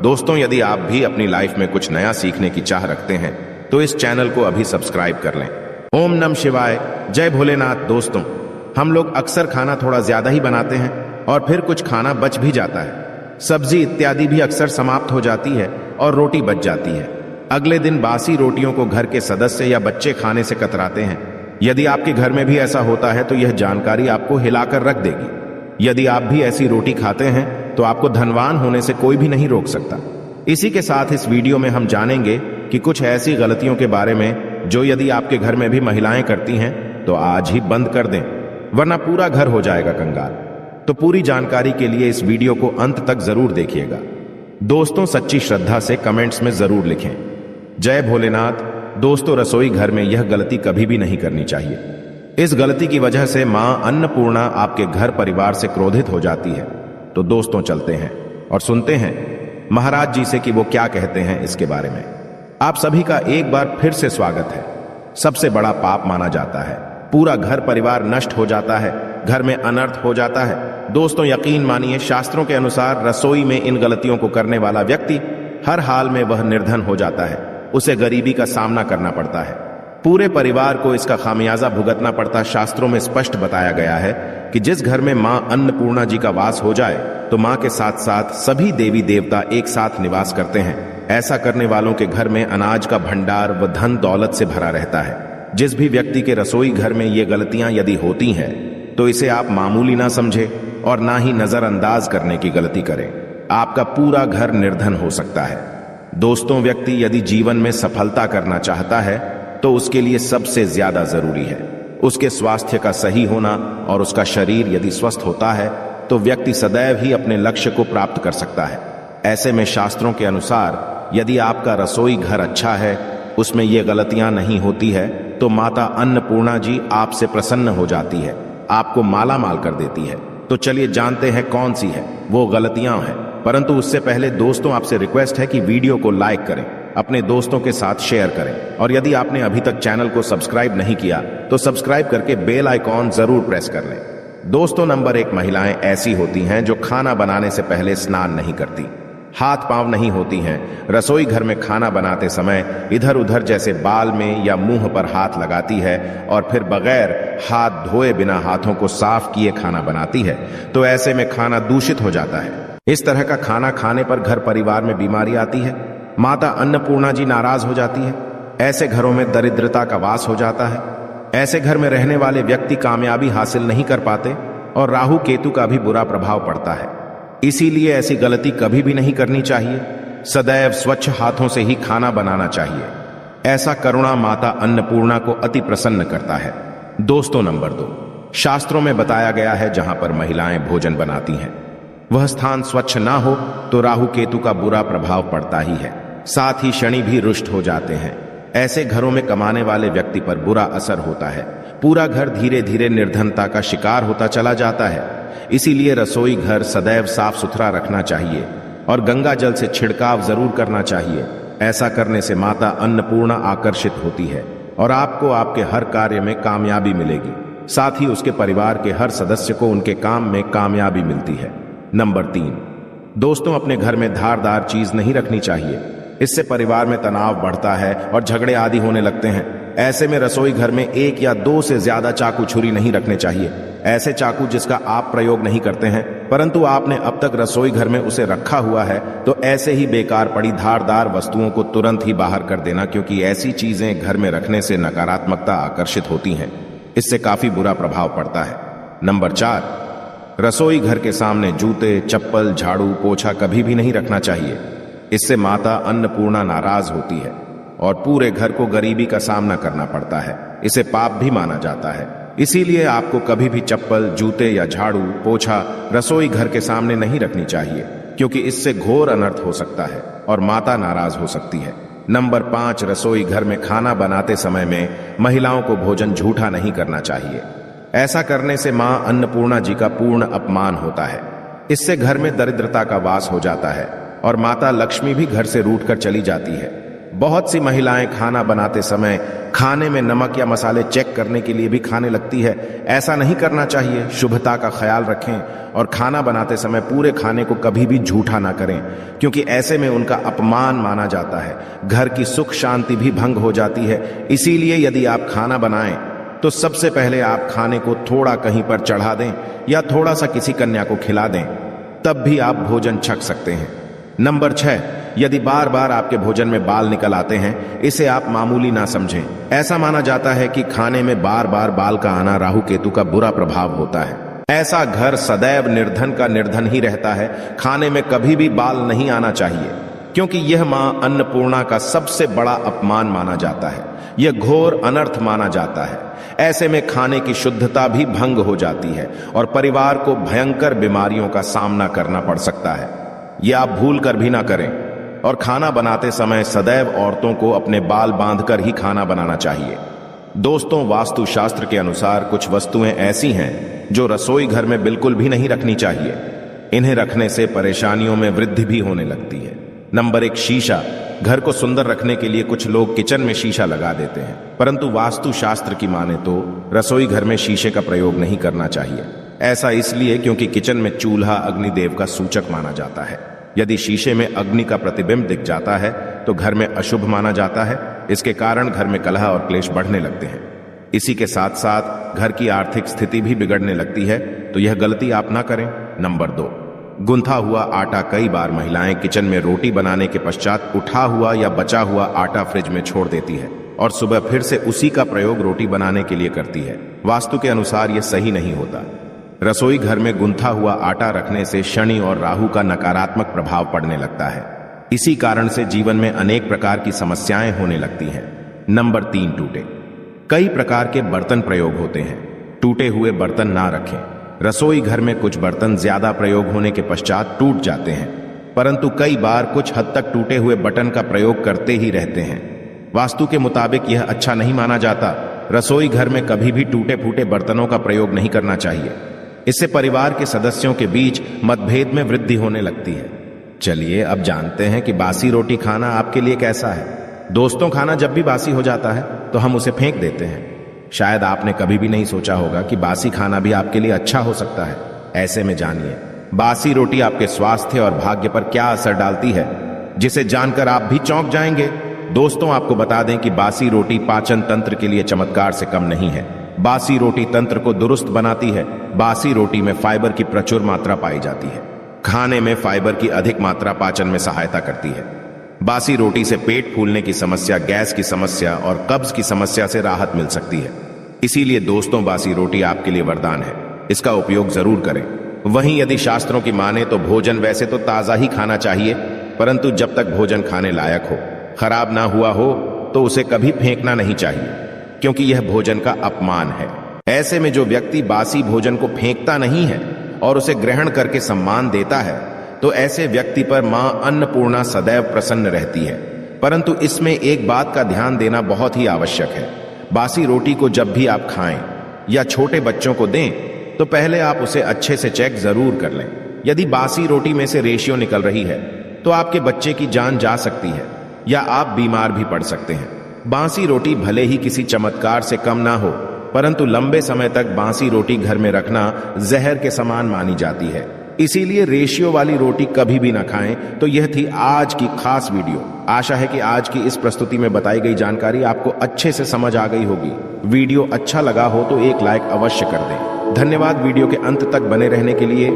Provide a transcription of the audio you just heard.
दोस्तों, यदि आप भी अपनी लाइफ में कुछ नया सीखने की चाह रखते हैं तो इस चैनल को अभी सब्सक्राइब कर लें। ओम नमः शिवाय, जय भोलेनाथ। दोस्तों, हम लोग अक्सर खाना थोड़ा ज्यादा ही बनाते हैं और फिर कुछ खाना बच भी जाता है। सब्जी इत्यादि भी अक्सर समाप्त हो जाती है और रोटी बच जाती है। अगले दिन बासी रोटियों को घर के सदस्य या बच्चे खाने से कतराते हैं। यदि आपके घर में भी ऐसा होता है तो यह जानकारी आपको हिलाकर रख देगी। यदि आप भी ऐसी रोटी खाते हैं तो आपको धनवान होने से कोई भी नहीं रोक सकता। इसी के साथ इस वीडियो में हम जानेंगे कि कुछ ऐसी गलतियों के बारे में जो यदि आपके घर में भी महिलाएं करती हैं तो आज ही बंद कर दें, वरना पूरा घर हो जाएगा कंगाल। तो पूरी जानकारी के लिए इस वीडियो को अंत तक जरूर देखिएगा। दोस्तों, सच्ची श्रद्धा से कमेंट्स में जरूर लिखें जय भोलेनाथ। दोस्तों, रसोई घर में यह गलती कभी भी नहीं करनी चाहिए। इस गलती की वजह से मां अन्नपूर्णा आपके घर परिवार से क्रोधित हो जाती है। तो दोस्तों, चलते हैं और सुनते हैं महाराज जी से कि वो क्या कहते हैं इसके बारे में। आप सभी का एक बार फिर से स्वागत है। सबसे बड़ा पाप माना जाता है, पूरा घर परिवार नष्ट हो जाता है, घर में अनर्थ हो जाता है। दोस्तों, यकीन मानिए, शास्त्रों के अनुसार रसोई में इन गलतियों को करने वाला व्यक्ति हर हाल में वह निर्धन हो जाता है, उसे गरीबी का सामना करना पड़ता है, पूरे परिवार को इसका खामियाजा भुगतना पड़ता। शास्त्रों में स्पष्ट बताया गया है कि जिस घर में मां अन्नपूर्णा जी का वास हो जाए तो मां के साथ साथ सभी देवी देवता एक साथ निवास करते हैं। ऐसा करने वालों के घर में अनाज का भंडार व धन दौलत से भरा रहता है। जिस भी व्यक्ति के रसोई घर में ये गलतियां यदि होती हैं तो इसे आप मामूली ना समझे और ना ही नजरअंदाज करने की गलती करें। आपका पूरा घर निर्धन हो सकता है। दोस्तों, व्यक्ति यदि जीवन में सफलता करना चाहता है तो उसके लिए सबसे ज्यादा जरूरी है उसके स्वास्थ्य का सही होना, और उसका शरीर यदि स्वस्थ होता है तो व्यक्ति सदैव ही अपने लक्ष्य को प्राप्त कर सकता है। ऐसे में शास्त्रों के अनुसार यदि आपका रसोई घर अच्छा है, उसमें ये गलतियां नहीं होती है, तो माता अन्नपूर्णा जी आपसे प्रसन्न हो जाती है, आपको माला माल कर देती है। तो चलिए जानते हैं कौन सी है वो गलतियां हैं। परंतु उससे पहले दोस्तों, आपसे रिक्वेस्ट है कि वीडियो को लाइक करें, अपने दोस्तों के साथ शेयर करें, और यदि आपने अभी तक चैनल को सब्सक्राइब नहीं किया तो सब्सक्राइब करके बेल आइकॉन जरूर प्रेस कर लें। दोस्तों, नंबर 1, महिलाएं ऐसी होती हैं जो खाना बनाने से पहले स्नान नहीं करती, हाथ पांव नहीं होती हैं। रसोई घर में खाना बनाते समय इधर उधर जैसे बाल में या मुंह पर हाथ लगाती है और फिर बगैर हाथ धोए बिना हाथों को साफ किए खाना बनाती है। तो ऐसे में खाना दूषित हो जाता है। इस तरह का खाना खाने पर घर परिवार में बीमारी आती है, माता अन्नपूर्णा जी नाराज हो जाती है। ऐसे घरों में दरिद्रता का वास हो जाता है। ऐसे घर में रहने वाले व्यक्ति कामयाबी हासिल नहीं कर पाते और राहु केतु का भी बुरा प्रभाव पड़ता है। इसीलिए ऐसी गलती कभी भी नहीं करनी चाहिए। सदैव स्वच्छ हाथों से ही खाना बनाना चाहिए। ऐसा करुणा माता अन्नपूर्णा को अति प्रसन्न करता है। दोस्तों, नंबर 2, शास्त्रों में बताया गया है जहां पर महिलाएं भोजन बनाती हैं वह स्थान स्वच्छ ना हो तो राहु केतु का बुरा प्रभाव पड़ता ही है, साथ ही शनि भी रुष्ट हो जाते हैं। ऐसे घरों में कमाने वाले व्यक्ति पर बुरा असर होता है। पूरा घर धीरे धीरे निर्धनता का शिकार होता चला जाता है। इसीलिए रसोई घर सदैव साफ सुथरा रखना चाहिए और गंगा जल से छिड़काव जरूर करना चाहिए। ऐसा करने से माता अन्नपूर्णा आकर्षित होती है और आपको आपके हर कार्य में कामयाबी मिलेगी। साथ ही उसके परिवार के हर सदस्य को उनके काम में कामयाबी मिलती है। नंबर 3, दोस्तों, अपने घर में धारदार चीज नहीं रखनी चाहिए। इससे परिवार में तनाव बढ़ता है और झगड़े आदि होने लगते हैं। ऐसे में रसोई घर में 1 या 2 से ज्यादा चाकू छुरी नहीं रखने चाहिए। ऐसे चाकू जिसका आप प्रयोग नहीं करते हैं परंतु आपने अब तक रसोई घर में उसे रखा हुआ है, तो ऐसे ही बेकार पड़ी धारदार वस्तुओं को तुरंत ही बाहर कर देना, क्योंकि ऐसी चीजें घर में रखने से नकारात्मकता आकर्षित होती हैं। इससे काफी बुरा प्रभाव पड़ता है। नंबर 4, रसोई घर के सामने जूते, चप्पल, झाड़ू, पोछा कभी भी नहीं रखना चाहिए। इससे माता अन्नपूर्णा नाराज होती है और पूरे घर को गरीबी का सामना करना पड़ता है। इसे पाप भी माना जाता है। इसीलिए आपको कभी भी चप्पल, जूते या झाड़ू, पोछा रसोई घर के सामने नहीं रखनी चाहिए, क्योंकि इससे घोर अनर्थ हो सकता है और माता नाराज हो सकती है। नंबर 5, रसोई घर में खाना बनाते समय में महिलाओं को भोजन झूठा नहीं करना चाहिए। ऐसा करने से मां अन्नपूर्णा जी का पूर्ण अपमान होता है। इससे घर में दरिद्रता का वास हो जाता है और माता लक्ष्मी भी घर से रूठकर चली जाती है। बहुत सी महिलाएं खाना बनाते समय खाने में नमक या मसाले चेक करने के लिए भी खाने लगती है। ऐसा नहीं करना चाहिए। शुभता का ख्याल रखें और खाना बनाते समय पूरे खाने को कभी भी झूठा ना करें, क्योंकि ऐसे में उनका अपमान माना जाता है। घर की सुख शांति भी भंग हो जाती है। इसीलिए यदि आप खाना बनाएं तो सबसे पहले आप खाने को थोड़ा कहीं पर चढ़ा दें या थोड़ा सा किसी कन्या को खिला दें, तब भी आप भोजन छक सकते हैं। नंबर 6, यदि बार बार आपके भोजन में बाल निकल आते हैं, इसे आप मामूली ना समझें। ऐसा माना जाता है कि खाने में बार बार बाल का आना राहु केतु का बुरा प्रभाव होता है। ऐसा घर सदैव निर्धन का निर्धन ही रहता है। खाने में कभी भी बाल नहीं आना चाहिए, क्योंकि यह मां अन्नपूर्णा का सबसे बड़ा अपमान माना जाता है। यह घोर अनर्थ माना जाता है। ऐसे में खाने की शुद्धता भी भंग हो जाती है और परिवार को भयंकर बीमारियों का सामना करना पड़ सकता है। यह आप भूल कर भी ना करें। और खाना बनाते समय सदैव औरतों को अपने बाल बांधकर ही खाना बनाना चाहिए। दोस्तों, वास्तुशास्त्र के अनुसार कुछ वस्तुएं ऐसी हैं जो रसोई घर में बिल्कुल भी नहीं रखनी चाहिए। इन्हें रखने से परेशानियों में वृद्धि भी होने लगती है। नंबर 1, शीशा। घर को सुंदर रखने के लिए कुछ लोग किचन में शीशा लगा देते हैं, परंतु वास्तुशास्त्र की माने तो रसोई घर में शीशे का प्रयोग नहीं करना चाहिए। ऐसा इसलिए क्योंकि किचन में चूल्हा अग्निदेव का सूचक माना जाता है। यदि शीशे में अग्नि का प्रतिबिंब दिख जाता है तो घर में अशुभ माना जाता है। इसके कारण घर में कलह और क्लेश बढ़ने लगते हैं। इसी के साथ साथ घर की आर्थिक स्थिति भी बिगड़ने लगती है, तो यह गलती आप ना करें। नंबर 2, गुंथा हुआ आटा। कई बार महिलाएं किचन में रोटी बनाने के पश्चात उठा हुआ या बचा हुआ आटा फ्रिज में छोड़ देती है और सुबह फिर से उसी का प्रयोग रोटी बनाने के लिए करती है। वास्तु के अनुसार यह सही नहीं होता। रसोई घर में गुंथा हुआ आटा रखने से शनि और राहु का नकारात्मक प्रभाव पड़ने लगता है। इसी कारण से जीवन में अनेक प्रकार की समस्याएं होने लगती हैं। नंबर 3, टूटे। कई प्रकार के बर्तन प्रयोग होते हैं। टूटे हुए बर्तन ना रखें। रसोई घर में कुछ बर्तन ज्यादा प्रयोग होने के पश्चात टूट जाते हैं, परंतु कई बार कुछ हद तक टूटे हुए बर्तन का प्रयोग करते ही रहते हैं। वास्तु के मुताबिक यह अच्छा नहीं माना जाता। रसोई घर में कभी भी टूटे फूटे बर्तनों का प्रयोग नहीं करना चाहिए। इससे परिवार के सदस्यों के बीच मतभेद में वृद्धि होने लगती है। चलिए अब जानते हैं कि बासी रोटी खाना आपके लिए कैसा है। दोस्तों, खाना जब भी बासी हो जाता है तो हम उसे फेंक देते हैं। शायद आपने कभी भी नहीं सोचा होगा कि बासी खाना भी आपके लिए अच्छा हो सकता है। ऐसे में जानिए बासी रोटी आपके स्वास्थ्य और भाग्य पर क्या असर डालती है, जिसे जानकर आप भी चौंक जाएंगे। दोस्तों, आपको बता दें कि बासी रोटी पाचन तंत्र के लिए चमत्कार से कम नहीं है। बासी रोटी तंत्र को दुरुस्त बनाती है। बासी रोटी में फाइबर की प्रचुर मात्रा पाई जाती है। खाने में फाइबर की अधिक मात्रा पाचन में सहायता करती है। बासी रोटी से पेट फूलने की समस्या, गैस की समस्या और कब्ज की समस्या से राहत मिल सकती है। इसीलिए दोस्तों, बासी रोटी आपके लिए वरदान है। इसका उपयोग जरूर करें। वहीं यदि शास्त्रों की माने तो भोजन वैसे तो ताजा ही खाना चाहिए, परंतु जब तक भोजन खाने लायक हो, खराब ना हुआ हो, तो उसे कभी फेंकना नहीं चाहिए, क्योंकि यह भोजन का अपमान है। ऐसे में जो व्यक्ति बासी भोजन को फेंकता नहीं है और उसे ग्रहण करके सम्मान देता है, तो ऐसे व्यक्ति पर मां अन्नपूर्णा सदैव प्रसन्न रहती है। परंतु इसमें एक बात का ध्यान देना बहुत ही आवश्यक है। बासी रोटी को जब भी आप खाएं या छोटे बच्चों को दें, तो पहले आप उसे अच्छे से चेक जरूर कर लें। यदि बासी रोटी में से रेशियो निकल रही है तो आपके बच्चे की जान जा सकती है या आप बीमार भी पड़ सकते हैं। बासी रोटी भले ही किसी चमत्कार से कम ना हो, परंतु लंबे समय तक बासी रोटी घर में रखना जहर के समान मानी जाती है। इसीलिए रेशियो वाली रोटी कभी भी ना खाएं। तो यह थी आज की खास वीडियो। आशा है कि आज की इस प्रस्तुति में बताई गई जानकारी आपको अच्छे से समझ आ गई होगी। वीडियो अच्छा लगा हो तो एक लाइक अवश्य कर दें। धन्यवाद वीडियो के अंत तक बने रहने के लिए।